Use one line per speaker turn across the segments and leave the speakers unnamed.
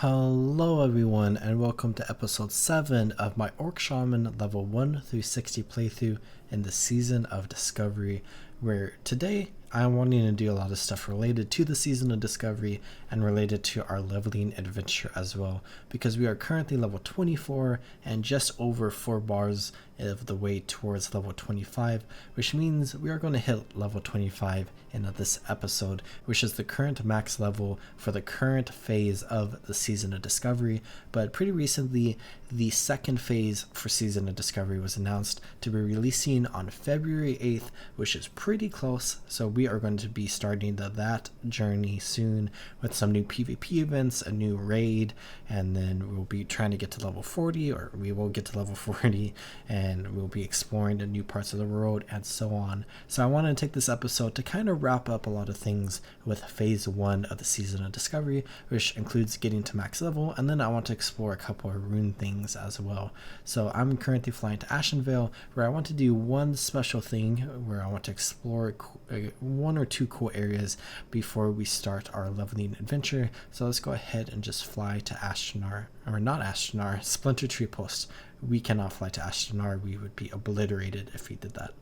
Hello everyone and welcome to episode 7 of my Orc Shaman level 1 through 60 playthrough in the Season of Discovery, where today I'm wanting to do a lot of stuff related to the Season of Discovery and related to our leveling adventure as well, because we are currently level 24 and just over 4 bars of the way towards level 25, which means we are going to hit level 25 in this episode, which is the current max level for the current phase of the Season of Discovery. But pretty recently, the second phase for Season of Discovery was announced to be releasing on February 8th, which is pretty close, so we are going to be starting that journey soon with some new PvP events, a new raid, and then we'll be trying to get to level 40, or we will get to level 40, and we'll be exploring the new parts of the world and so on. So I want to take this episode to kind of wrap up a lot of things with phase 1 of the Season of Discovery, which includes getting to max level, and then I want to explore a couple of rune things as well. So I'm currently flying to Ashenvale, where I want to do one special thing where I want to explore one or two cool areas before we start our leveling adventure. So let's go ahead and just fly to Ashtanar, or not Ashtanar, Splinter Tree Post. We cannot fly to Ashtanar, we would be obliterated if we did that.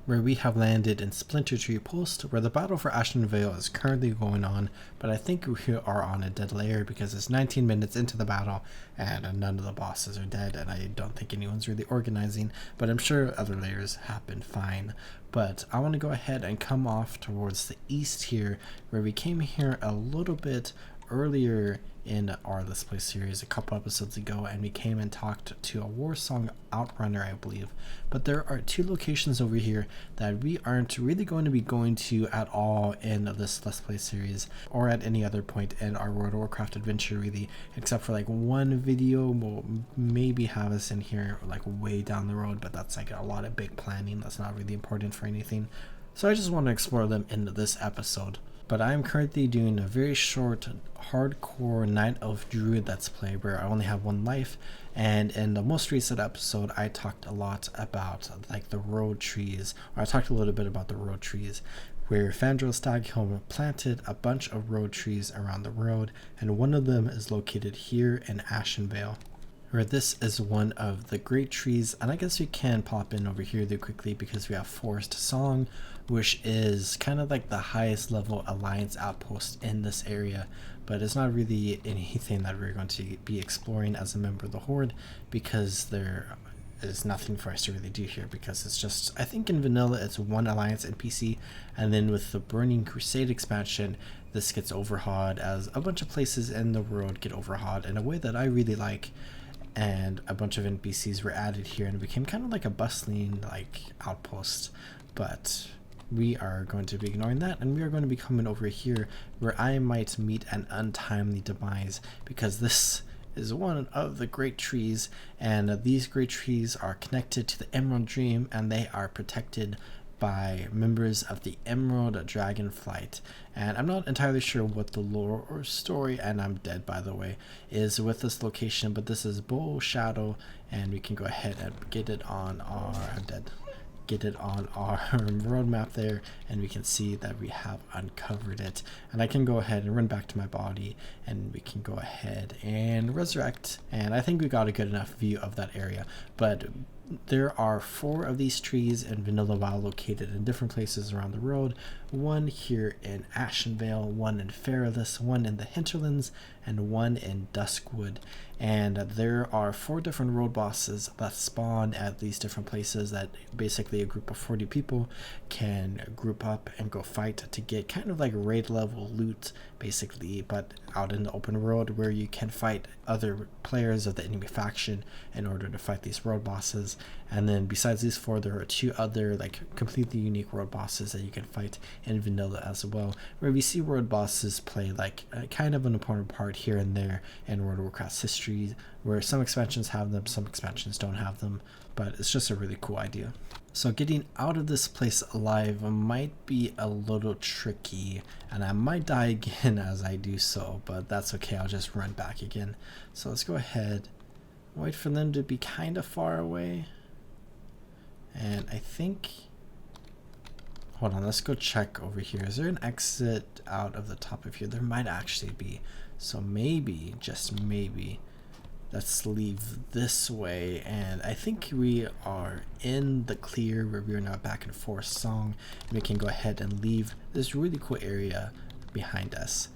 Where we have landed in Splinter Tree Post, where the battle for Ashenvale is currently going on, but I think we are on a dead layer because it's 19 minutes into the battle and none of the bosses are dead, and I don't think anyone's really organizing, but I'm sure other layers have been fine. But I want to go ahead and come off towards the east here, where we came here a little bit earlier in our Let's Play series a couple episodes ago, and we came and talked to a Warsong Outrunner, I believe. But there are two locations over here that we aren't really going to be going to at all in this Let's Play series, or at any other point in our World of Warcraft adventure really, except for like one video we'll maybe have us in here like way down the road, but that's like a lot of big planning that's not really important for anything. So I just want to explore them in this episode. But I am currently doing a very short hardcore Night Elf Druid Let's Play where I only have one life, and in the most recent episode I talked a lot about like the road trees, or I talked a little bit about the road trees, where Fandral Staghelm planted a bunch of road trees around the road, and one of them is located here in Ashenvale, where this is one of the great trees. And I guess we can pop in over here really quickly because we have Forest Song, which is kind of like the highest level alliance outpost in this area, but it's not really anything that we're going to be exploring as a member of the Horde, because there is nothing for us to really do here, because it's just, I think in vanilla it's one alliance NPC, and then with the Burning Crusade expansion this gets overhauled as a bunch of places in the world get overhauled in a way that I really like, and a bunch of NPCs were added here and it became kind of like a bustling like outpost. But we are going to be ignoring that, and we are going to be coming over here where I might meet an untimely demise, because this is one of the great trees, and these great trees are connected to the Emerald Dream, and they are protected by members of the Emerald Dragonflight. And I'm not entirely sure what the lore or story, and I'm dead by the way, is with this location, but this is Bull Shadow, and we can go ahead and get it on our roadmap there, and we can see that we have uncovered it. And I can go ahead and run back to my body, and we can go ahead and resurrect, and I think we got a good enough view of that area. But there are 4 of these trees in Vanilla WoW located in different places around the road. One here in Ashenvale, one in Feralus, one in the Hinterlands, and one in Duskwood. And there are 4 different road bosses that spawn at these different places that basically a group of 40 people can group up and go fight to get kind of like raid level loot basically, but out in the open world, where you can fight other players of the enemy faction in order to fight these road bosses. And then besides these 4, there are 2 other like completely unique road bosses that you can fight in vanilla as well, where we see road bosses play like kind of an important part here and there in World of Warcraft's history, where some expansions have them, some expansions don't have them, but it's just a really cool idea. So getting out of this place alive might be a little tricky, and I might die again as I do so, but that's okay, I'll just run back again. So let's go ahead, wait for them to be kind of far away, and I think, hold on, let's go check over here. Is there an exit out of the top of here? There might actually be. So maybe, just maybe, let's leave this way, and I think we are in the clear where we are now back in Forest Song, and we can go ahead and leave this really cool area behind us.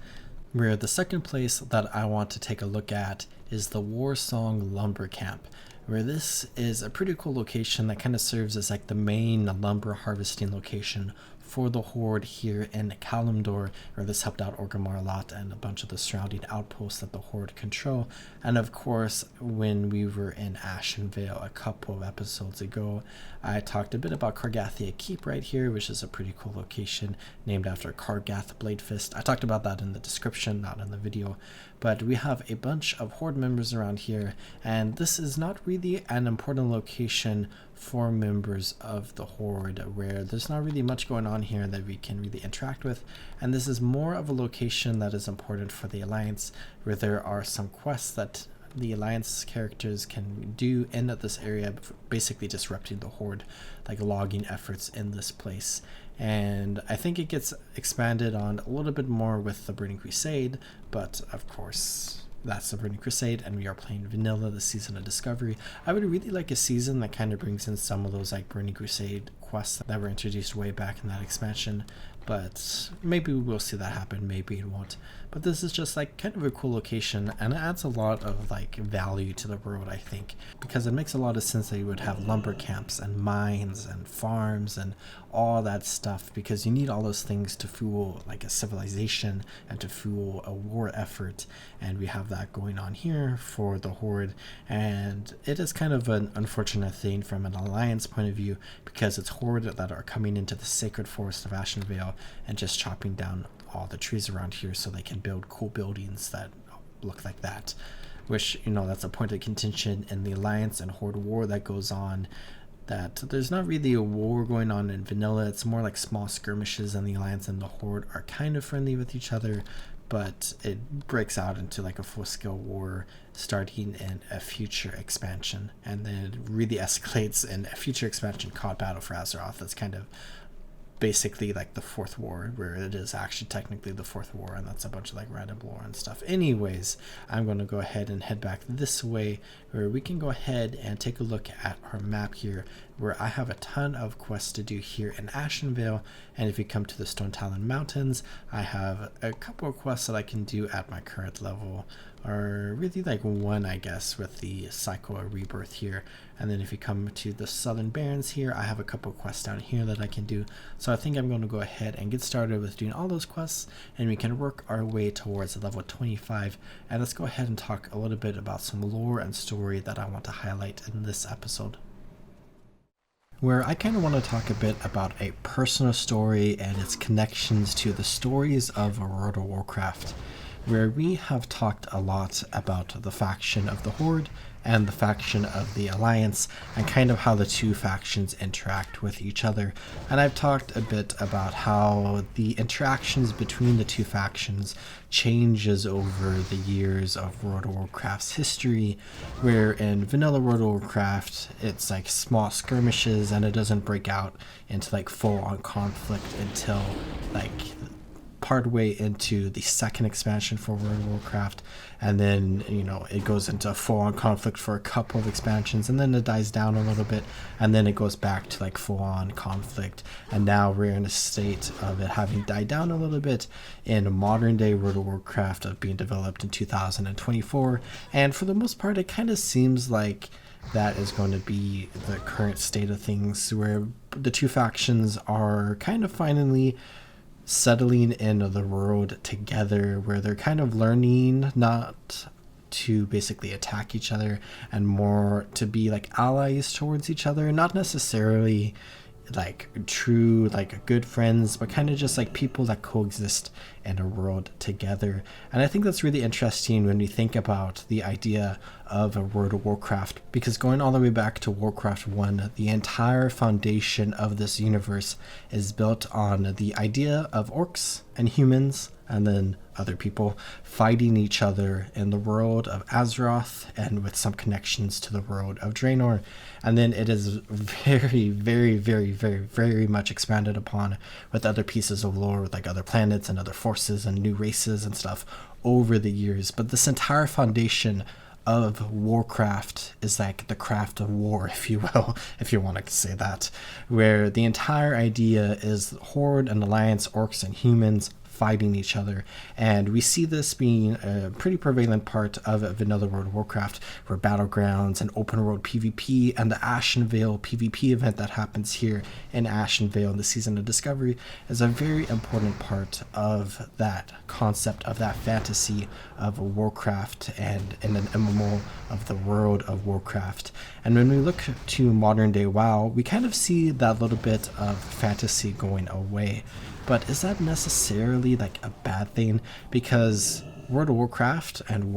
Where the second place that I want to take a look at is the War Song Lumber Camp, where this is a pretty cool location that kind of serves as like the main lumber harvesting location for the Horde here in Kalimdor, where this helped out Orgrimmar a lot and a bunch of the surrounding outposts that the Horde control. And of course, when we were in Ashenvale a couple of episodes ago, I talked a bit about Kargathia Keep right here, which is a pretty cool location named after Kargath Bladefist. I talked about that in the description, not in the video. But we have a bunch of Horde members around here, and this is not really an important location for members of the Horde, where there's not really much going on here that we can really interact with, and this is more of a location that is important for the Alliance, where there are some quests that the Alliance characters can do in this area, basically disrupting the Horde, like logging efforts in this place. And I think it gets expanded on a little bit more with the Burning Crusade, but of course that's the Burning Crusade, and we are playing vanilla this season of Discovery. I would really like a season that kind of brings in some of those like Burning Crusade quests that were introduced way back in that expansion, but maybe we'll see that happen, maybe it won't. But this is just like kind of a cool location, and it adds a lot of like value to the world, I think, because it makes a lot of sense that you would have lumber camps and mines and farms and all that stuff, because you need all those things to fuel like a civilization and to fuel a war effort, and we have that going on here for the Horde. And it is kind of an unfortunate thing from an Alliance point of view, because it's Horde that are coming into the sacred forest of Ashenvale and just chopping down all the trees around here so they can build cool buildings that look like that, which, you know, that's a point of contention in the Alliance and Horde war that goes on, that there's not really a war going on in vanilla. It's more like small skirmishes, and the Alliance and the Horde are kind of friendly with each other, but it breaks out into like a full-scale war starting in a future expansion, and then it really escalates in a future expansion called Battle for Azeroth. That's kind of basically like the fourth war, where it is actually technically the fourth war, and that's a bunch of like random lore and stuff. Anyways, I'm going to go ahead and head back this way, where we can go ahead and take a look at our map here, where I have a ton of quests to do here in Ashenvale. And if you come to the Stone Talon Mountains, I have a couple of quests that I can do at my current level, or really like one, I guess, with the Cycle of Rebirth here. And then if you come to the Southern Barrens here, I have a couple of quests down here that I can do. So I think I'm going to go ahead and get started with doing all those quests, and we can work our way towards level 25. And let's go ahead and talk a little bit about some lore and story that I want to highlight in this episode, where I kind of want to talk a bit about a personal story and its connections to the stories of World of Warcraft, where we have talked a lot about the faction of the Horde and the faction of the Alliance, and kind of how the two factions interact with each other. And I've talked a bit about how the interactions between the two factions changes over the years of World of Warcraft's history, where in vanilla World of Warcraft it's like small skirmishes, and it doesn't break out into like full-on conflict until like partway into the second expansion for World of Warcraft, and then, you know, it goes into full-on conflict for a couple of expansions, and then it dies down a little bit, and then it goes back to like full-on conflict. And now we're in a state of it having died down a little bit in modern day World of Warcraft, of being developed in 2024, and for the most part it kind of seems like that is going to be the current state of things, where the two factions are kind of finally settling in the world together, where they're kind of learning not to basically attack each other, and more to be like allies towards each other, not necessarily like true like good friends, but kind of just like people that coexist in a world together. And I think that's really interesting when we think about the idea of a World of Warcraft, because going all the way back to Warcraft 1, the entire foundation of this universe is built on the idea of orcs and humans, and then other people fighting each other in the world of Azeroth, and with some connections to the world of Draenor. And then it is very, very, very, very, very much expanded upon with other pieces of lore, with like other planets and other forces and new races and stuff over the years, but this entire foundation of Warcraft is like the craft of war, if you will, if you want to say that, where the entire idea is Horde and Alliance, orcs and humans fighting each other. And we see this being a pretty prevalent part of vanilla World of Warcraft, where battlegrounds and open world PvP and the Ashenvale PvP event that happens here in Ashenvale in the Season of Discovery is a very important part of that concept, of that fantasy of Warcraft and in an MMO of the world of Warcraft. And when we look to modern day WoW, we kind of see that little bit of fantasy going away. But is that necessarily like a bad thing? Because World of Warcraft and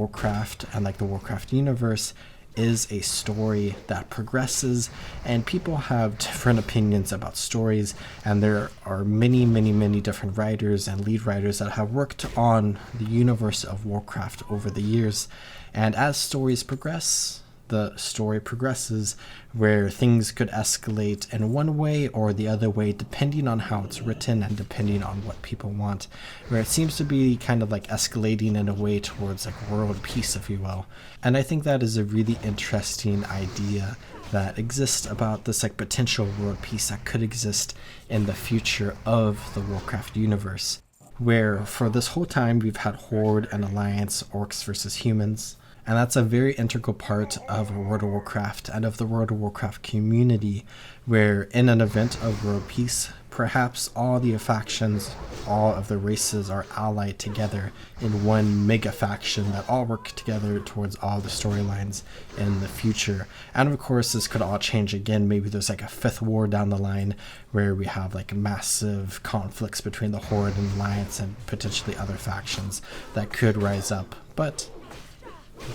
like the Warcraft universe is a story that progresses, and people have different opinions about stories, and there are many different writers and lead writers that have worked on the universe of Warcraft over the years. And as stories progress, the story progresses, where things could escalate in one way or the other way depending on how it's written and depending on what people want, where it seems to be kind of like escalating in a way towards like world peace, if you will. And I think that is a really interesting idea that exists about this like potential world peace that could exist in the future of the Warcraft universe, where for this whole time we've had Horde and Alliance, orcs versus humans. And that's a very integral part of World of Warcraft and of the World of Warcraft community, where in an event of world peace, perhaps all the factions, all of the races are allied together in one mega faction that all work together towards all the storylines in the future. And of course, this could all change again. Maybe there's like a fifth war down the line where we have like massive conflicts between the Horde and Alliance and potentially other factions that could rise up. But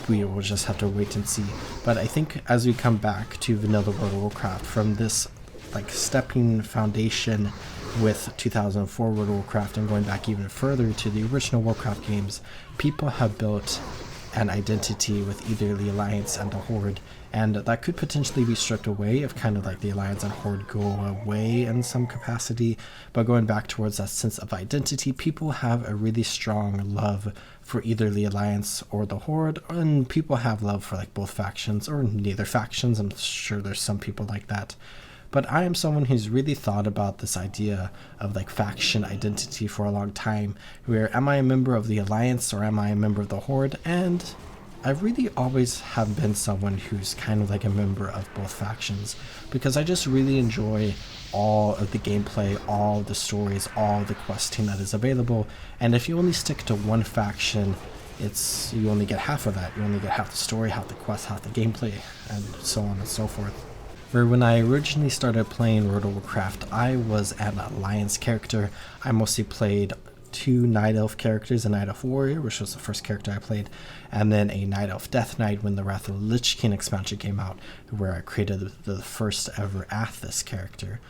we will just have to wait and see. But I think as we come back to vanilla World of Warcraft, from this like stepping foundation with 2004 World of Warcraft and going back even further to the original Warcraft games, people have built an identity with either the Alliance and the Horde, and that could potentially be stripped away if kind of like the Alliance and Horde go away in some capacity. But going back towards that sense of identity, people have a really strong love for either the Alliance or the Horde, and people have love for like both factions or neither factions. I'm sure there's some people like that. But I am someone who's really thought about this idea of like faction identity for a long time, where am I a member of the Alliance or am I a member of the Horde? And I really always have been someone who's kind of like a member of both factions, because I just really enjoy all of the gameplay, all the stories, all the questing that is available. And if you only stick to one faction, you only get half of that. You only get half the story, half the quest, half the gameplay, and so on and so forth. Where when I originally started playing World of Warcraft, I was an Alliance character. I mostly played 2 Night Elf characters, a Night Elf Warrior, which was the first character I played, and then a Night Elf Death Knight when the Wrath of the Lich King expansion came out, where I created the first ever Athos character.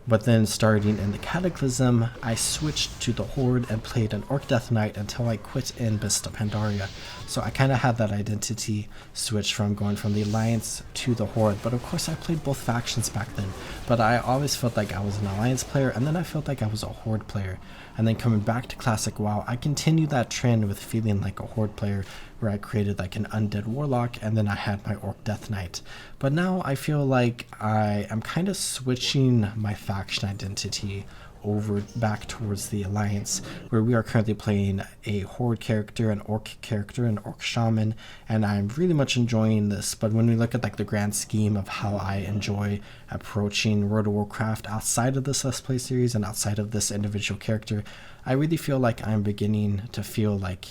But then starting in the Cataclysm, I switched to the Horde and played an Orc Death Knight until I quit in Beast of Pandaria. So I kind of had that identity switch from going from the Alliance to the Horde. But of course I played both factions back then. But I always felt like I was an Alliance player, and then I felt like I was a Horde player. And then coming back to Classic WoW, I continued that trend with feeling like a Horde player, where I created like an Undead Warlock, and then I had my Orc Death Knight. But now I feel like I am kind of switching my faction identity over back towards the Alliance, where we are currently playing a Horde character, an Orc character, an Orc Shaman, and I'm really much enjoying this. But when we look at like the grand scheme of how I enjoy approaching World of Warcraft outside of this Let's Play series and outside of this individual character, I really feel like I'm beginning to feel like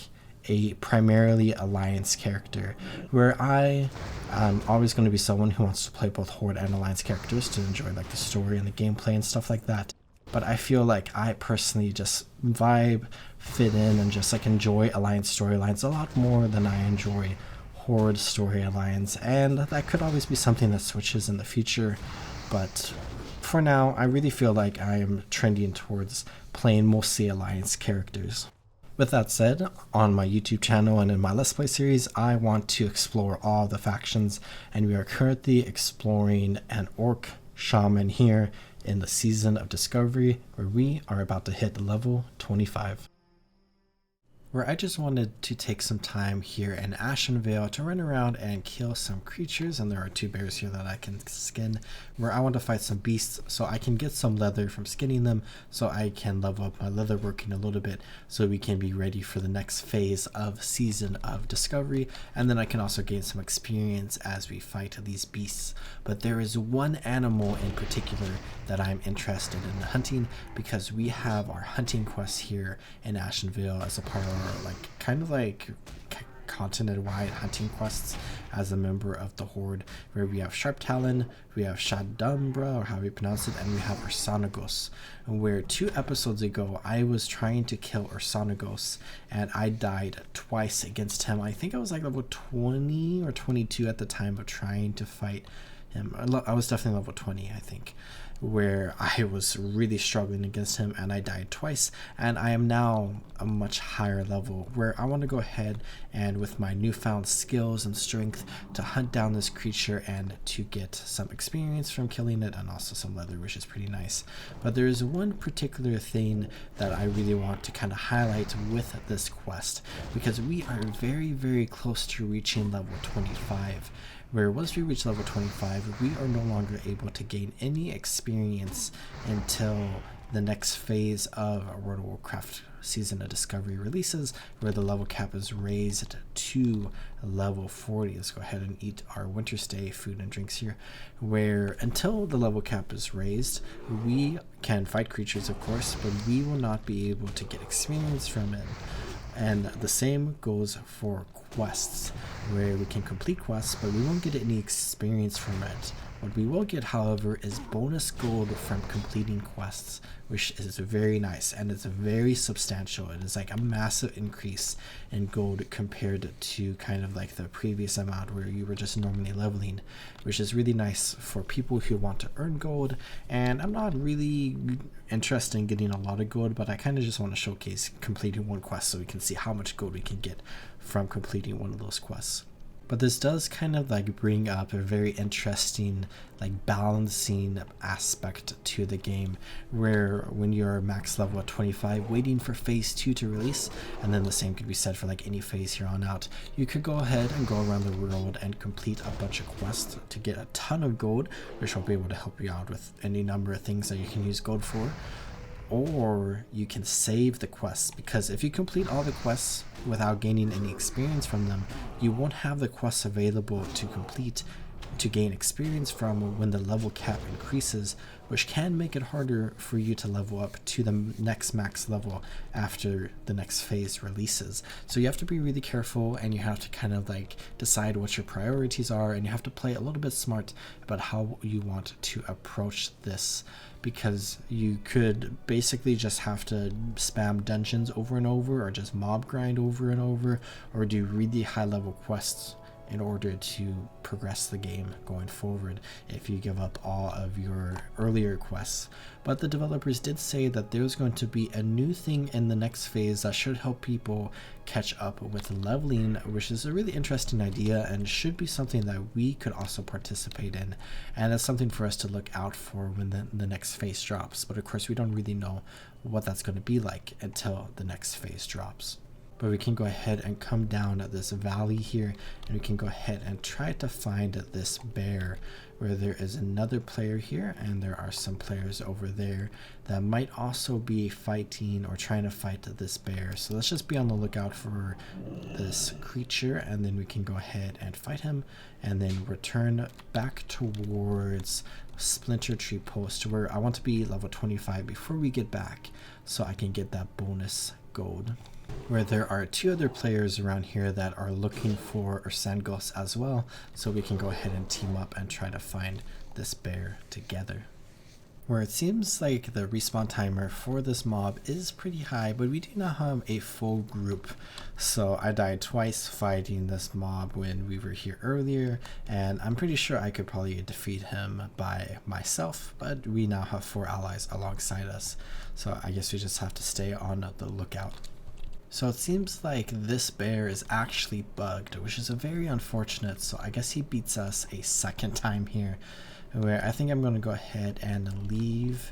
a primarily Alliance character, where I am always going to be someone who wants to play both Horde and Alliance characters to enjoy like the story and the gameplay and stuff like that. But I feel like I personally just vibe, fit in, and just like enjoy Alliance storylines a lot more than I enjoy Horde storylines, and that could always be something that switches in the future. But for now, I really feel like I am trending towards playing mostly Alliance characters. With that said, on my YouTube channel and in my Let's Play series, I want to explore all the factions, and we are currently exploring an Orc Shaman here in the Season of Discovery, where we are about to hit level 25. where I just wanted to take some time here in Ashenvale to run around and kill some creatures, and there are 2 bears here that I can skin, where I want to fight some beasts so I can get some leather from skinning them, so I can level up my leather working a little bit so we can be ready for the next phase of Season of Discovery, and then I can also gain some experience as we fight these beasts. But there is one animal in particular that I'm interested in hunting, because we have our hunting quests here in Ashenvale as a part of our kind of like continent-wide hunting quests as a member of the Horde, where we have Sharp Talon, we have Shadumbra, or how we pronounce it, and we have Ursanagos, where 2 episodes ago I was trying to kill Ursanagos and I died twice against him. I think I was like level 20 or 22 at the time of trying to fight him. I was definitely level 20, I think, where I was really struggling against him and I died twice, and I am now a much higher level where I want to go ahead and with my newfound skills and strength to hunt down this creature and to get some experience from killing it and also some leather, which is pretty nice. But there is one particular thing that I really want to kind of highlight with this quest, because we are very, very close to reaching level 25, where once we reach level 25, we are no longer able to gain any experience until the next phase of World of Warcraft Season of Discovery releases, where the level cap is raised to level 40. Let's go ahead and eat our winter stay food and drinks here, where until the level cap is raised, we can fight creatures, of course, but we will not be able to get experience from it. And the same goes for quests, where we can complete quests, but we won't get any experience from it. What we will get, however, is bonus gold from completing quests, which is very nice, and it's very substantial. It is like a massive increase in gold compared to kind of like the previous amount where you were just normally leveling, which is really nice for people who want to earn gold. And I'm not really interested in getting a lot of gold, but I kind of just want to showcase completing one quest so we can see how much gold we can get from completing one of those quests. But this does kind of like bring up a very interesting like balancing aspect to the game, where when you're max level at 25 waiting for phase 2 to release, and then the same could be said for like any phase here on out, you could go ahead and go around the world and complete a bunch of quests to get a ton of gold, which will be able to help you out with any number of things that you can use gold for. Or you can save the quests, because if you complete all the quests without gaining any experience from them, you won't have the quests available to complete to gain experience from when the level cap increases, which can make it harder for you to level up to the next max level after the next phase releases. So you have to be really careful, and you have to kind of like decide what your priorities are, and you have to play a little bit smart about how you want to approach this, because you could basically just have to spam dungeons over and over, or just mob grind over and over, or do really high level quests in order to progress the game going forward if you give up all of your earlier quests. But the developers did say that there's going to be a new thing in the next phase that should help people catch up with leveling, which is a really interesting idea and should be something that we could also participate in, and it's something for us to look out for when the next phase drops. But of course we don't really know what that's going to be like until the next phase drops. But we can go ahead and come down at this valley here, and we can go ahead and try to find this bear, where there is another player here, and there are some players over there that might also be fighting or trying to fight this bear. So let's just be on the lookout for this creature, and then we can go ahead and fight him, and then return back towards Splinter Tree Post, where I want to be level 25 before we get back, so I can get that bonus gold. Where there are 2 other players around here that are looking for Ursanagos as well, so we can go ahead and team up and try to find this bear together. Where it seems like the respawn timer for this mob is pretty high, but we do not have a full group. So I died twice fighting this mob when we were here earlier, and I'm pretty sure I could probably defeat him by myself, but we now have 4 allies alongside us, so I guess we just have to stay on the lookout. So it seems like this bear is actually bugged, which is a very unfortunate, so I guess he beats us a second time here, where I think I'm going to go ahead and leave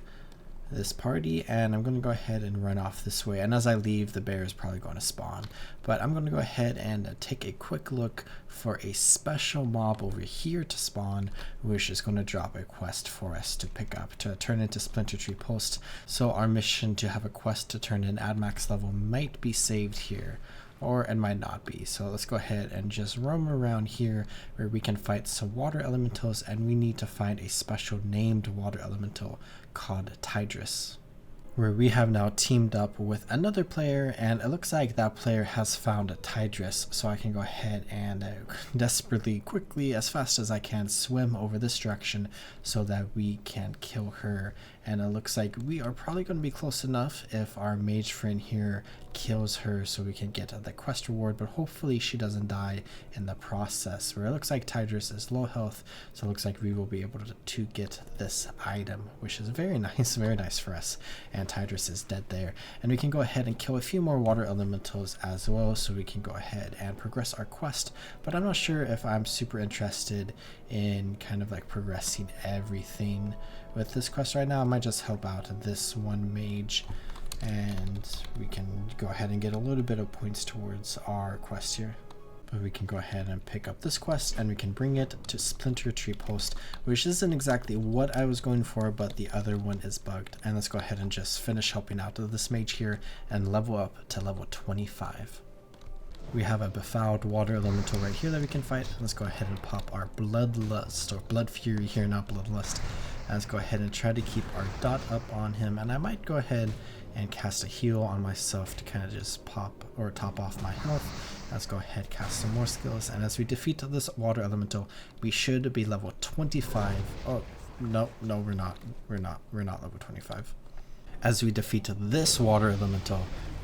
this party, and I'm going to go ahead and run off this way. And as I leave, the bear is probably going to spawn, but I'm going to go ahead and take a quick look for a special mob over here to spawn, which is going to drop a quest for us to pick up to turn into Splinter Tree Post. So our mission to have a quest to turn in at max level might be saved here, or it might not be. So let's go ahead and just roam around here where we can fight some water elementals, and we need to find a special named water elemental called Tidris, where we have now teamed up with another player, and it looks like that player has found Tidris. So I can go ahead and desperately, quickly, as fast as I can, swim over this direction so that we can kill her. And it looks like we are probably going to be close enough if our mage friend here kills her so we can get the quest reward, but hopefully she doesn't die in the process. Where it looks like Tidris is low health, so it looks like we will be able to get this item, which is very nice for us. And Tidris is dead there, and we can go ahead and kill a few more water elementals as well, so we can go ahead and progress our quest. But I'm not sure if I'm super interested in kind of like progressing everything with this quest right now. I might just help out this one mage, and we can go ahead and get a little bit of points towards our quest here. But we can go ahead and pick up this quest, and we can bring it to Splinter Tree Post, which isn't exactly what I was going for, but the other one is bugged. And let's go ahead and just finish helping out this mage here and level up to level 25. We have a befouled water elemental right here that we can fight. Let's go ahead and pop our Bloodlust, or Blood Fury here, not Bloodlust. And let's go ahead and try to keep our dot up on him, and I might go ahead and cast a heal on myself to kind of just pop or top off my health. Let's go ahead, cast some more skills, and as we defeat this water elemental, we should be level 25. Oh, no, we're not level 25. As we defeat this water elemental,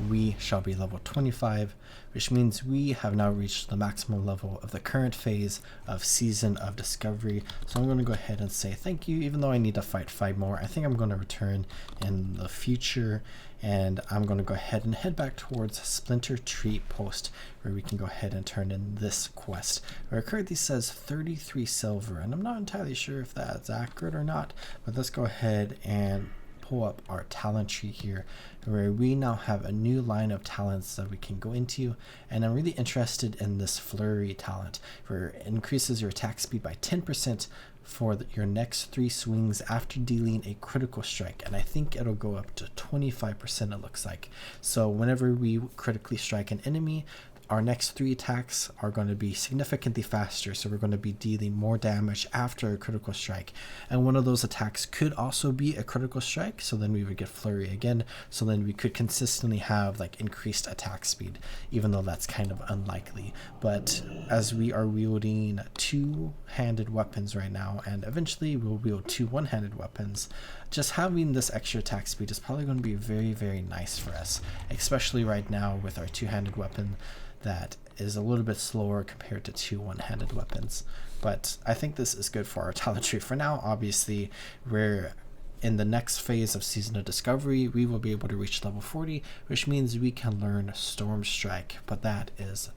we shall be level 25, which means we have now reached the maximum level of the current phase of Season of Discovery. So I'm going to go ahead and say thank you, even though I need to fight 5 more. I think I'm going to return in the future, and I'm going to go ahead and head back towards Splinter Tree Post, where we can go ahead and turn in this quest, where it currently says 33 silver, and I'm not entirely sure if that's accurate or not, but let's go ahead and pull up our talent tree here, where we now have a new line of talents that we can go into. And I'm really interested in this flurry talent, where it increases your attack speed by 10% for your next 3 swings after dealing a critical strike, and I think it'll go up to 25%, it looks like. So whenever we critically strike an enemy, our next 3 attacks are going to be significantly faster, so we're going to be dealing more damage after a critical strike. And one of those attacks could also be a critical strike, so then we would get flurry again, so then we could consistently have like increased attack speed, even though that's kind of unlikely. But as we are wielding 2-handed weapons right now, and eventually we'll wield 2 one-handed weapons, just having this extra attack speed is probably going to be very nice for us, especially right now with our 2-handed weapon that is a little bit slower compared to 2 one-handed weapons. But I think this is good for our talent tree for now. Obviously, we're in the next phase of Season of Discovery. We will be able to reach level 40, which means we can learn Storm Strike, but that is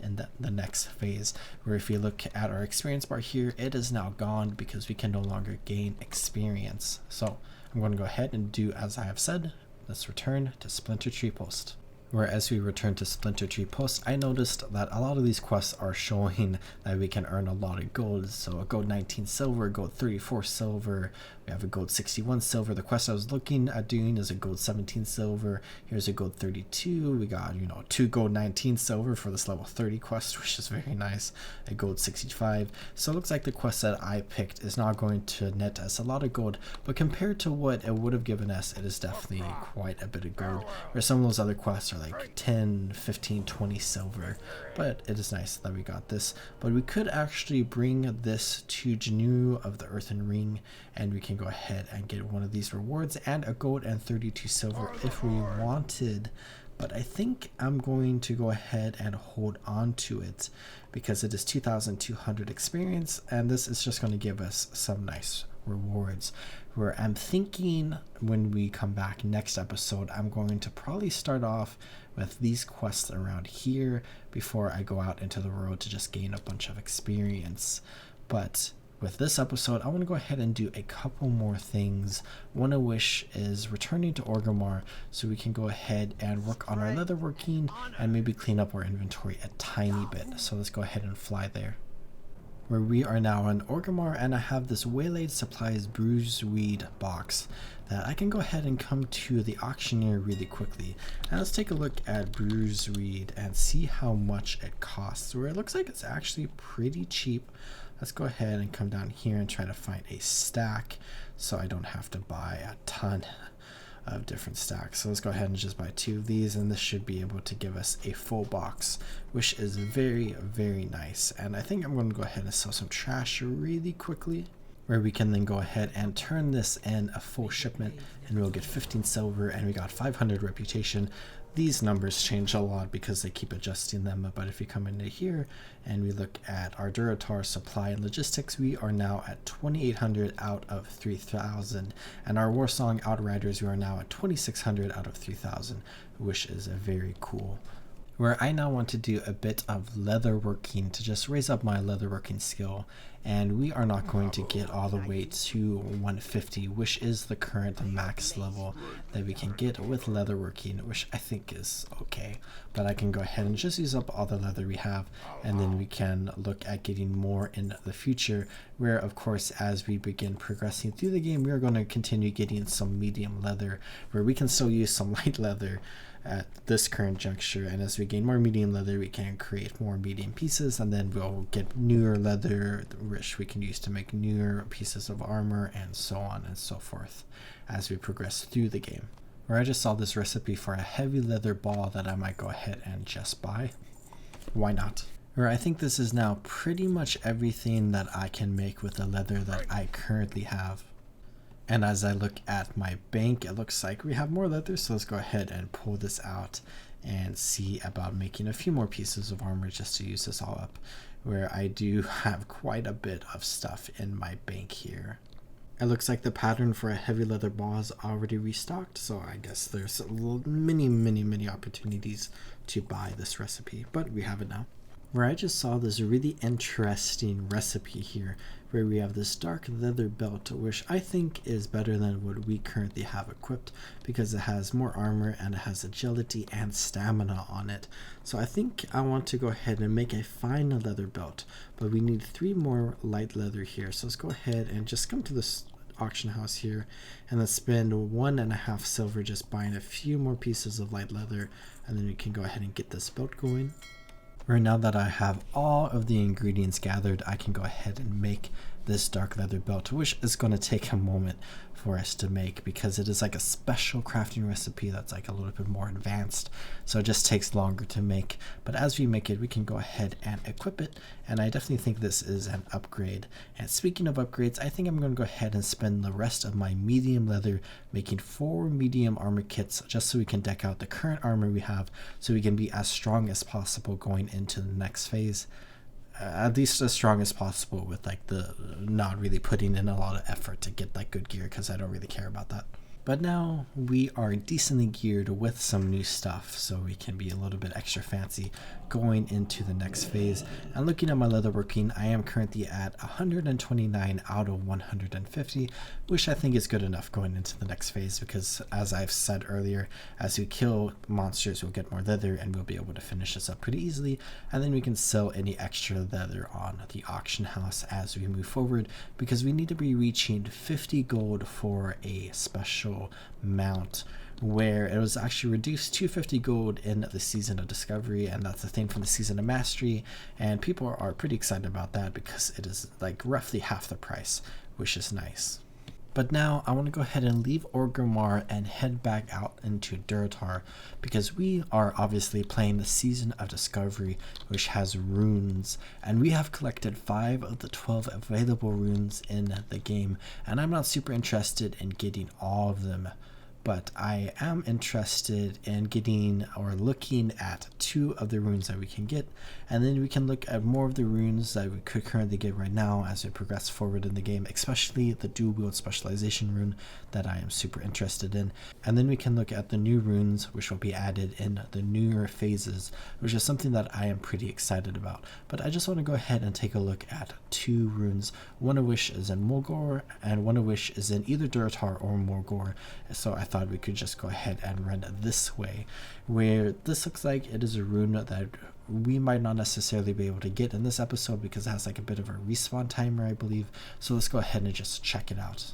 in the next phase, where if you look at our experience bar here, it is now gone because we can no longer gain experience. So I'm going to go ahead and do as I have said. Let's return to Splinter Tree Post. Where as we return to Splinter Tree Post, I noticed that a lot of these quests are showing that we can earn a lot of gold. So a gold 19 silver, gold 34 silver, we have a gold 61 silver. The quest I was looking at doing is a gold 17 silver. Here's a gold 32. We got, 2 gold 19 silver for this level 30 quest, which is very nice. A gold 65. So it looks like the quest that I picked is not going to net us a lot of gold, but compared to what it would have given us, it is definitely quite a bit of gold. Where some of those other quests are like 10, 15, 20 silver. But it is nice that we got this. But we could actually bring this to Janu of the Earthen Ring, and we can go ahead and get one of these rewards and a gold and 32 silver if we wanted. But I think I'm going to go ahead and hold on to it because it is 2,200 experience, and this is just going to give us some nice rewards. Where I'm thinking when we come back next episode, I'm going to probably start off with these quests around here before I go out into the world to just gain a bunch of experience. But with this episode, I want to go ahead and do a couple more things. One of which is returning to Orgrimmar so we can go ahead and work on our leatherworking and maybe clean up our inventory a tiny bit. So let's go ahead and fly there. Where we are now in Orgrimmar, and I have this Waylaid Supplies Bruiseweed box that I can go ahead and come to the auctioneer really quickly. And let's take a look at Bruiseweed and see how much it costs, where it looks like it's actually pretty cheap. Let's go ahead and come down here and try to find a stack so I don't have to buy a ton of different stacks. So let's go ahead and just buy 2 of these, and this should be able to give us a full box, which is very, very nice. And I think I'm going to go ahead and sell some trash really quickly, where we can then go ahead and turn this in a full shipment, and we'll get 15 silver and we got 500 reputation. These numbers change a lot because they keep adjusting them, but if we come into here and we look at our Duratar supply and logistics, we are now at 2,800 out of 3,000, and our Warsong Outriders, we are now at 2,600 out of 3,000, which is very cool. Where I now want to do a bit of leatherworking to just raise up my leatherworking skill, and we are not going to get all the way to 150, which is the current max level that we can get with leatherworking, which I think is okay. But I can go ahead and just use up all the leather we have, and then we can look at getting more in the future, where of course as we begin progressing through the game, we are going to continue getting some medium leather, where we can still use some light leather at this current juncture, and as we gain more medium leather we can create more medium pieces, and then we'll get newer leather which we can use to make newer pieces of armor, and so on and so forth as we progress through the game. Where I just saw this recipe for a heavy leather ball that I might go ahead and just buy. Why not? Where I think this is now pretty much everything that I can make with the leather that I currently have. And as I look at my bank, it looks like we have more leather, so let's go ahead and pull this out and see about making a few more pieces of armor just to use this all up, where I do have quite a bit of stuff in my bank here. It looks like the pattern for a heavy leather ball is already restocked, so I guess there's many opportunities to buy this recipe, but we have it now. Where I just saw this really interesting recipe here, where we have this dark leather belt, which I think is better than what we currently have equipped, because it has more armor and it has agility and stamina on it. So I think I want to go ahead and make a fine leather belt, but we need 3 more light leather here. So let's go ahead and just come to this auction house here, and let's spend 1.5 silver just buying a few more pieces of light leather, and then we can go ahead and get this belt going. Where now that I have all of the ingredients gathered, I can go ahead and make this dark leather belt, which is going to take a moment for us to make because it is like a special crafting recipe that's like a little bit more advanced, so it just takes longer to make. But as we make it, we can go ahead and equip it, and I definitely think this is an upgrade. And speaking of upgrades, I think I'm going to go ahead and spend the rest of my medium leather making 4 medium armor kits, just so we can deck out the current armor we have, so we can be as strong as possible going into the next phase. At least as strong as possible, with like the not really putting in a lot of effort to get like good gear, because I don't really care about that. But now we are decently geared with some new stuff, so we can be a little bit extra fancy going into the next phase. And looking at my leatherworking, I am currently at 129 out of 150, which I think is good enough going into the next phase, because as I've said earlier, as we kill monsters we'll get more leather and we'll be able to finish this up pretty easily, and then we can sell any extra leather on the auction house as we move forward, because we need to be reaching 50 gold for a special mount, where it was actually reduced to 50 gold in the Season of Discovery, and that's the thing from the Season of Mastery, and people are pretty excited about that because it is like roughly half the price, which is nice. But now I want to go ahead and leave Orgrimmar and head back out into Duratar, because we are obviously playing the Season of Discovery, which has runes, and we have collected 5 of the 12 available runes in the game, and I'm not super interested in getting all of them, but I am interested in getting or looking at 2 of the runes that we can get, and then we can look at more of the runes that we could currently get right now as we progress forward in the game, especially the dual wield specialization rune that I am super interested in. And then we can look at the new runes which will be added in the newer phases, which is something that I am pretty excited about. But I just want to go ahead and take a look at 2 runes, one of which is in Morgor and one of which is in either Durotar or Morgor. So I thought we could just go ahead and run this way, where this looks like it is a rune that we might not necessarily be able to get in this episode because it has like a bit of a respawn timer, I believe. So let's go ahead and just check it out.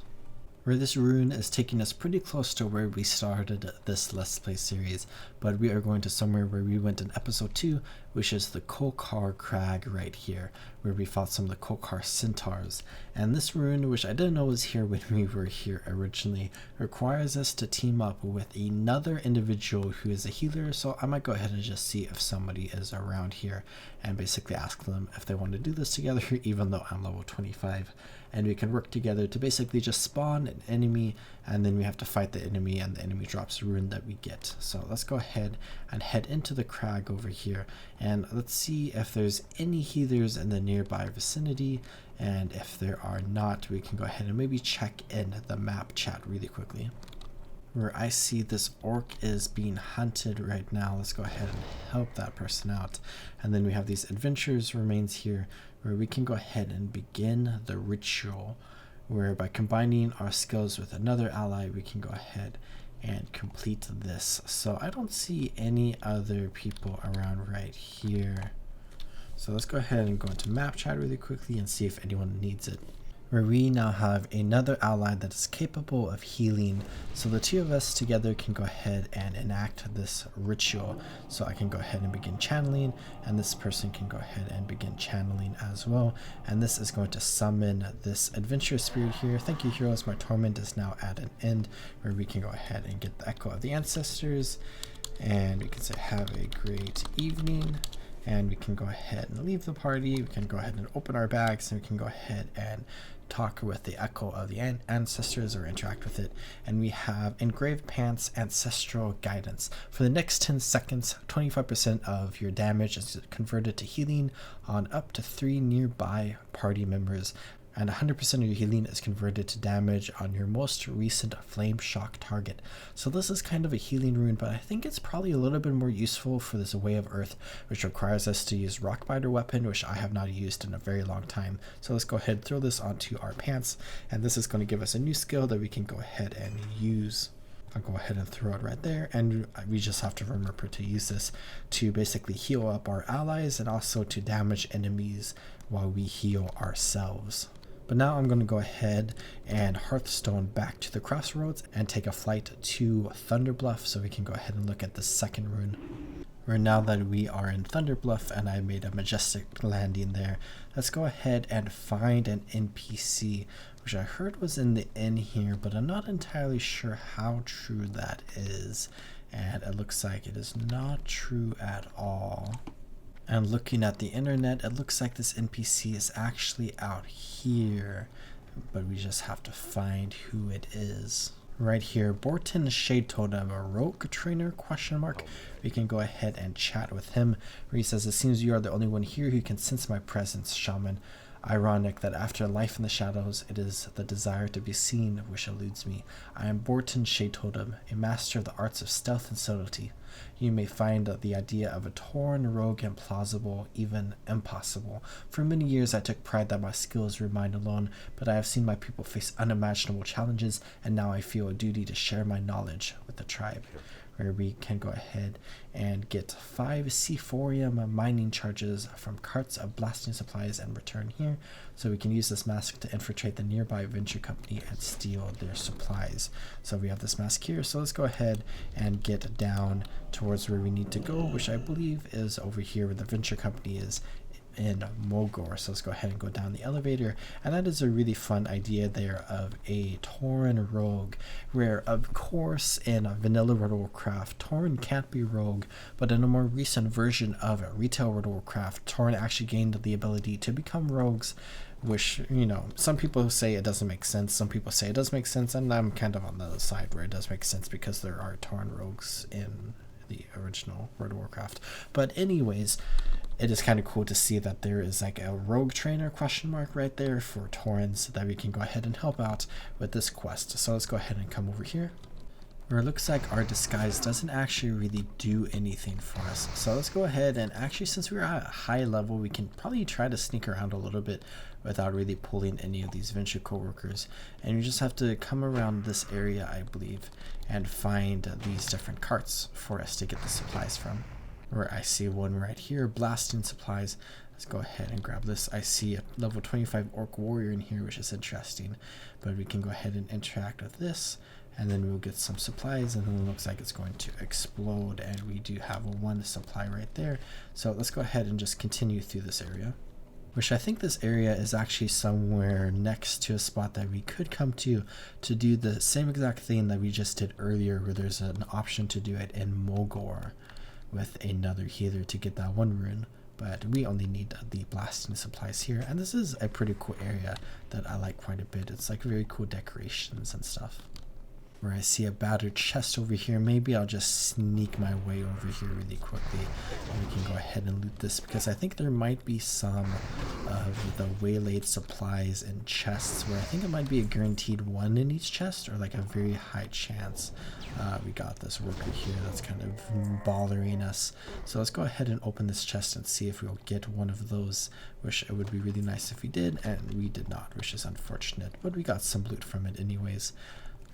Where this rune is taking us pretty close to where we started this Let's Play series, but we are going to somewhere where we went in episode 2, which is the Kolkar Crag right here, where we fought some of the Kolkar centaurs. And this rune, which I didn't know was here when we were here originally, requires us to team up with another individual who is a healer, so I might go ahead and just see if somebody is around here and basically ask them if they want to do this together, even though I'm level 25. And we can work together to basically just spawn an enemy, and then we have to fight the enemy, and the enemy drops a rune that we get. So let's go ahead and head into the crag over here, and let's see if there's any healers in the nearby vicinity, and if there are not, we can go ahead and maybe check in the map chat really quickly. Where I see this orc is being hunted right now. Let's go ahead and help that person out. And then we have these adventurers remains here, where we can go ahead and begin the ritual, where by combining our skills with another ally, we can go ahead and complete this. So I don't see any other people around right here. So let's go ahead and go into map chat really quickly and see if anyone needs it. Where we now have another ally that is capable of healing. So the 2 of us together can go ahead and enact this ritual. So I can go ahead and begin channeling, and this person can go ahead and begin channeling as well. And this is going to summon this adventure spirit here. Thank you, heroes. My torment is now at an end, where we can go ahead and get the echo of the ancestors. And we can say, have a great evening. And we can go ahead and leave the party. We can go ahead and open our bags, and we can go ahead and talk with the echo of the ancestors or interact with it. And we have engraved pants, ancestral guidance. For the next 10 seconds, 25% of your damage is converted to healing on up to 3 nearby party members, and 100% of your healing is converted to damage on your most recent flame shock target. So this is kind of a healing rune, but I think it's probably a little bit more useful for this Way of Earth, which requires us to use Rockbiter weapon, which I have not used in a very long time. So let's go ahead and throw this onto our pants, and this is going to give us a new skill that we can go ahead and use. I'll go ahead and throw it right there, and we just have to remember to use this to basically heal up our allies and also to damage enemies while we heal ourselves. But now I'm going to go ahead and Hearthstone back to the crossroads and take a flight to Thunderbluff so we can go ahead and look at the second rune. Where now that we are in Thunderbluff and I made a majestic landing there, let's go ahead and find an NPC, which I heard was in the inn here, but I'm not entirely sure how true that is. And it looks like it is not true at all. And looking at the internet, it looks like this NPC is actually out here, but we just have to find who it is. Right here, Borton Shade Totem, a rogue trainer, ? We can go ahead and chat with him, where he says, it seems you are the only one here who can sense my presence, shaman. Ironic that after life in the shadows, it is the desire to be seen which eludes me. I am Borton Shade Totem, a master of the arts of stealth and subtlety. You may find the idea of a torn rogue implausible, even impossible. For many years I took pride that my skills were mine alone, but I have seen my people face unimaginable challenges, and now I feel a duty to share my knowledge with the tribe. Where we can go ahead and get 5 C4ium mining charges from carts of blasting supplies and return here, so we can use this mask to infiltrate the nearby venture company and steal their supplies. So we have this mask here, so let's go ahead and get down towards where we need to go, which I believe is over here where the venture company is in Mogor. So let's go ahead and go down the elevator, and that is a really fun idea there of a Tauren rogue, where of course in vanilla World of Warcraft Tauren can't be rogue, but in a more recent version of retail World of Warcraft, Tauren actually gained the ability to become rogues, which, you know, some people say it doesn't make sense, some people say it does make sense, and I'm kind of on the other side where it does make sense because there are Tauren rogues in the original World of Warcraft. But anyways, it is kind of cool to see that there is like a rogue trainer question mark right there for Taurens that we can go ahead and help out with this quest. So let's go ahead and come over here, where it looks like our disguise doesn't actually really do anything for us. So let's go ahead and actually, since we're at a high level, we can probably try to sneak around a little bit without really pulling any of these venture co-workers. And you just have to come around this area, I believe, and find these different carts for us to get the supplies from. Where I see one right here, blasting supplies. Let's go ahead and grab this. I see a level 25 Orc Warrior in here, which is interesting. But we can go ahead and interact with this, and then we'll get some supplies, and then it looks like it's going to explode, and we do have one supply right there. So let's go ahead and just continue through this area, which I think this area is actually somewhere next to a spot that we could come to do the same exact thing that we just did earlier, where there's an option to do it in Mogor with another healer to get that one rune. But we only need the blasting supplies here, and this is a pretty cool area that I like quite a bit. It's like very cool decorations and stuff. Where I see a battered chest over here, maybe I'll just sneak my way over here really quickly, and we can go ahead and loot this, because I think there might be some of the waylaid supplies in chests, where I think it might be a guaranteed one in each chest, or like a very high chance. We got this worker here that's kind of bothering us, so let's go ahead and open this chest and see if we'll get one of those, which it would be really nice if we did, and we did not, which is unfortunate, but we got some loot from it anyways,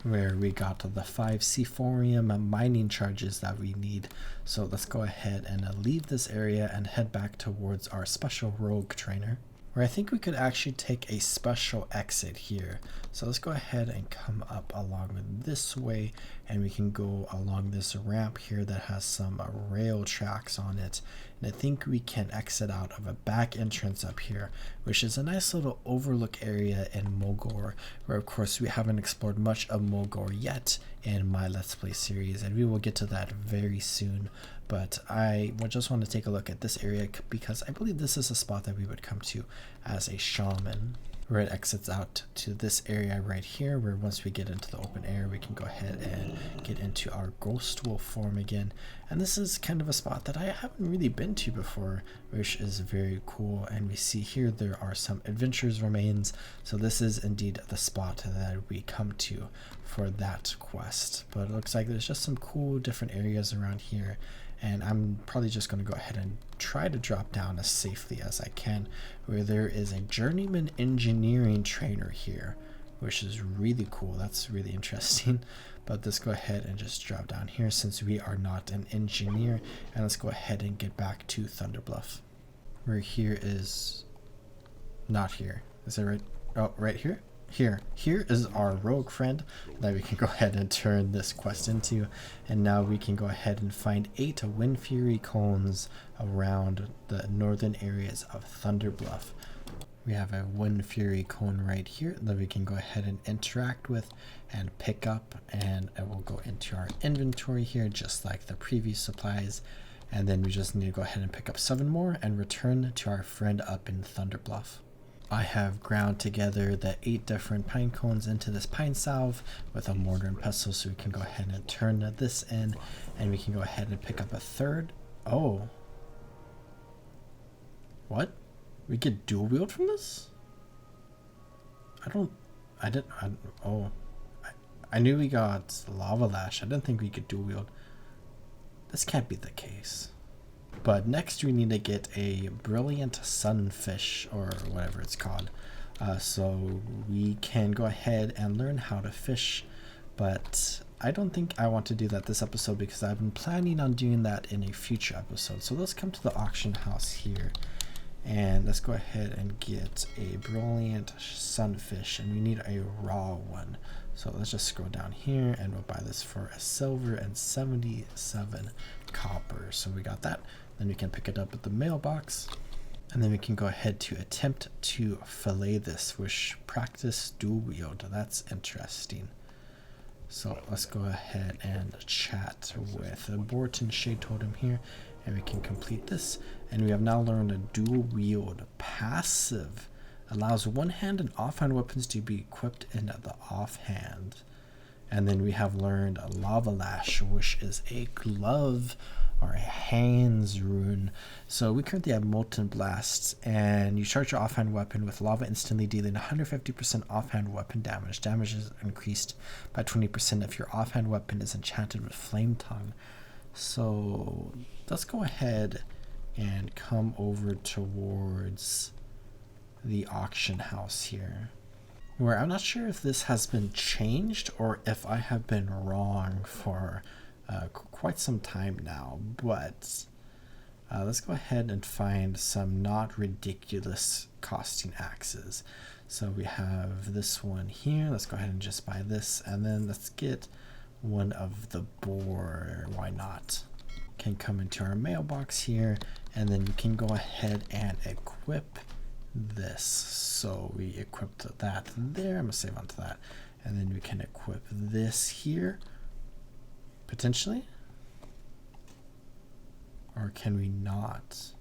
where we got the 5 Sephorium mining charges that we need. So let's go ahead and leave this area and head back towards our special rogue trainer, where I think we could actually take a special exit here. So let's go ahead and come up along with this way, and we can go along this ramp here that has some rail tracks on it. And I think we can exit out of a back entrance up here, which is a nice little overlook area in Mogor, where of course we haven't explored much of Mogor yet in my Let's Play series, and we will get to that very soon. But I just want to take a look at this area because I believe this is a spot that we would come to as a shaman, where it exits out to this area right here, where once we get into the open air, we can go ahead and get into our ghost wolf form again. And this is kind of a spot that I haven't really been to before, which is very cool. And we see here there are some adventurers remains, so this is indeed the spot that we come to for that quest. But it looks like there's just some cool different areas around here, and I'm probably just going to go ahead and try to drop down as safely as I can, where there is a journeyman engineering trainer here, which is really cool. That's really interesting. But let's go ahead and just drop down here since we are not an engineer, and let's go ahead and get back to Thunderbluff, where here is not here. Is that right? Oh, right here. Here is our rogue friend that we can go ahead and turn this quest into, and now we can go ahead and find 8 Wind Fury cones around the northern areas of Thunderbluff. We have a Wind Fury cone right here that we can go ahead and interact with and pick up, and it will go into our inventory here just like the previous supplies, and then we just need to go ahead and pick up 7 more and return to our friend up in Thunderbluff. I have ground together the 8 different pine cones into this pine salve with a mortar and pestle, so we can go ahead and turn this in, and we can go ahead and pick up a 3rd. Oh. What? We get dual wield from this? I knew we got lava lash. I didn't think we could dual wield. This can't be the case. But next we need to get a brilliant sunfish, or whatever it's called, so we can go ahead and learn how to fish. But I don't think I want to do that this episode because I've been planning on doing that in a future episode. So let's come to the auction house here, and let's go ahead and get a brilliant sunfish, and we need a raw one. So let's just scroll down here, and we'll buy this for a silver and 77 copper. So we got that. Then we can pick it up at the mailbox. And then we can go ahead to attempt to fillet this, which practice dual wield. That's interesting. So let's go ahead and chat with Borton Shade Totem here, and we can complete this. And we have now learned a dual wield passive. Allows one-hand and offhand weapons to be equipped in the offhand. And then we have learned a Lava Lash, which is a glove or a hands rune. So we currently have Molten Blasts, and you charge your offhand weapon with lava, instantly dealing 150% offhand weapon damage. Damage is increased by 20% if your offhand weapon is enchanted with Flame Tongue. So let's go ahead and come over towards the auction house here, where I'm not sure if this has been changed or if I have been wrong for quite some time now, but let's go ahead and find some not ridiculous costing axes. So we have this one here. Let's go ahead and just buy this, and then let's get one of the boar. Why not? Can come into our mailbox here, and then we can go ahead and equip this. So we equipped that there. I'm gonna save onto that, and then we can equip this here potentially, or can we not?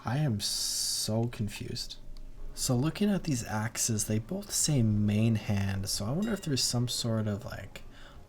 I am so confused. So looking at these axes, they both say main hand, so I wonder if there's some sort of like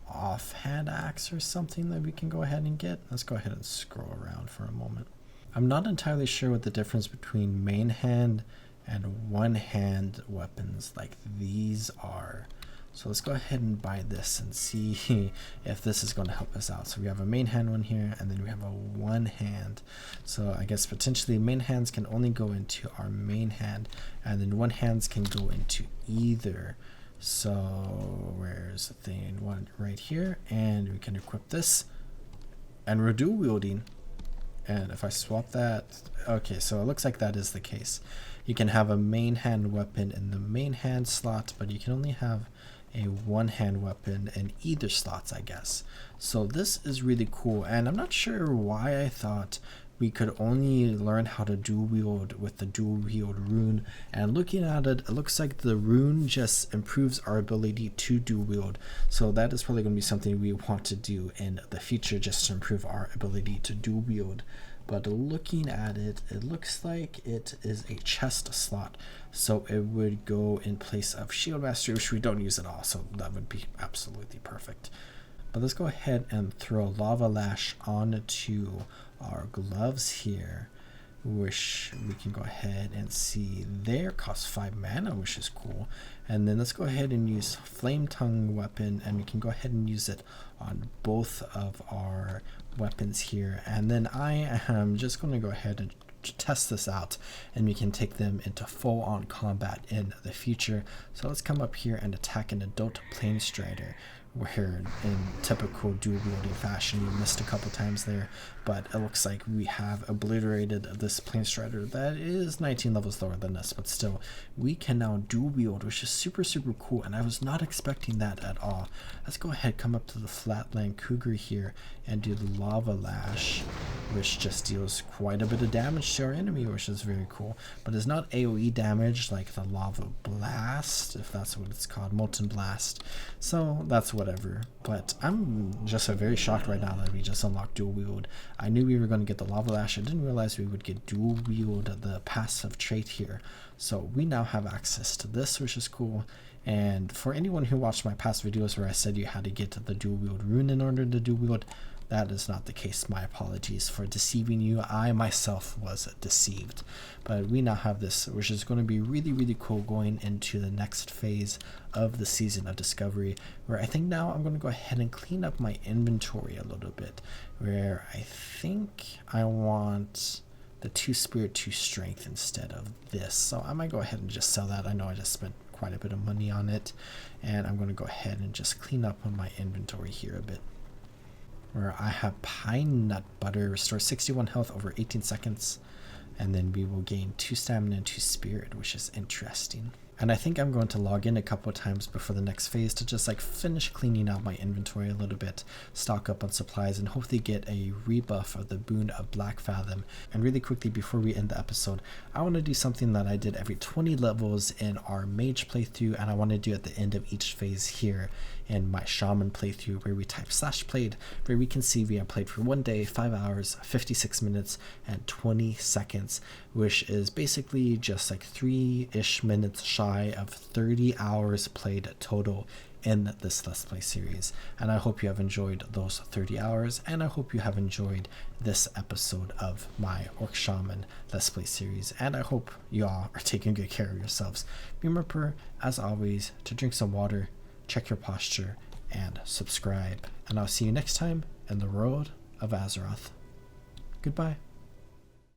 offhand axe or something that we can go ahead and get. Let's go ahead and scroll around for a moment. I'm not entirely sure what the difference between main hand and one hand weapons like these are. So let's go ahead and buy this and see if this is going to help us out. So we have a main hand one here, and then we have a one hand. So I guess potentially main hands can only go into our main hand, and then one hands can go into either. So where's the thing? One right here, and we can equip this, and we're dual wielding. And if I swap that, okay, so it looks like that is the case. You can have a main hand weapon in the main hand slot, but you can only have a one hand weapon in either slots, I guess. So this is really cool, and I'm not sure why I thought we could only learn how to dual wield with the dual wield rune, and looking at it, it looks like the rune just improves our ability to dual wield. So that is probably going to be something we want to do in the future, just to improve our ability to dual wield. But looking at it, it looks like it is a chest slot, so it would go in place of Shield Mastery, which we don't use at all, so that would be absolutely perfect. But let's go ahead and throw Lava Lash onto our gloves here, which we can go ahead and see there. Costs 5 mana, which is cool. And then let's go ahead and use Flame Tongue weapon, and we can go ahead and use it on both of our weapons here. And then I am just going to go ahead and test this out, and we can take them into full-on combat in the future. So let's come up here and attack an adult Planestrider, where in typical dual wielding fashion you missed a couple times there, but it looks like we have obliterated this Planestrider that is 19 levels lower than us, but still we can now dual wield, which is super cool, and I was not expecting that at all. Let's go ahead, come up to the Flatland Cougar here and do the Lava Lash, which just deals quite a bit of damage to our enemy, which is very cool, but it's not AoE damage like the Lava Blast, if that's what it's called, Molten Blast. So that's whatever, but I'm just very shocked right now that we just unlocked dual wield. I knew we were going to get the Lava Lash. I didn't realize we would get dual wield, the passive trait here. So we now have access to this, which is cool. And for anyone who watched my past videos where I said you had to get the dual wield rune in order to dual wield, that is not the case. My apologies for deceiving you. I myself was deceived. But we now have this, which is going to be really cool going into the next phase of the Season of Discovery, where I think now I'm going to go ahead and clean up my inventory a little bit, where I think I want the 2 Spirit, 2 Strength instead of this. So I might go ahead and just sell that. I know I just spent quite a bit of money on it, and I'm going to go ahead and just clean up on my inventory here a bit, where I have Pine Nut Butter, restores 61 health over 18 seconds, and then we will gain 2 stamina and 2 spirit, which is interesting. And I think I'm going to log in a couple of times before the next phase to just like finish cleaning out my inventory a little bit, stock up on supplies, and hopefully get a rebuff of the Boon of Black Fathom. And really quickly before we end the episode, I want to do something that I did every 20 levels in our mage playthrough, and I want to do at the end of each phase here in my shaman playthrough, where we type /played, where we can see we have played for 1 day, 5 hours, 56 minutes, and 20 seconds, which is basically just like 3-ish minutes shy of 30 hours played total in this Let's Play series. And I hope you have enjoyed those 30 hours, and I hope you have enjoyed this episode of my Orc Shaman Let's Play series, and I hope you all are taking good care of yourselves. Remember, as always, to drink some water, check your posture, and subscribe. And I'll see you next time in the World of Azeroth. Goodbye.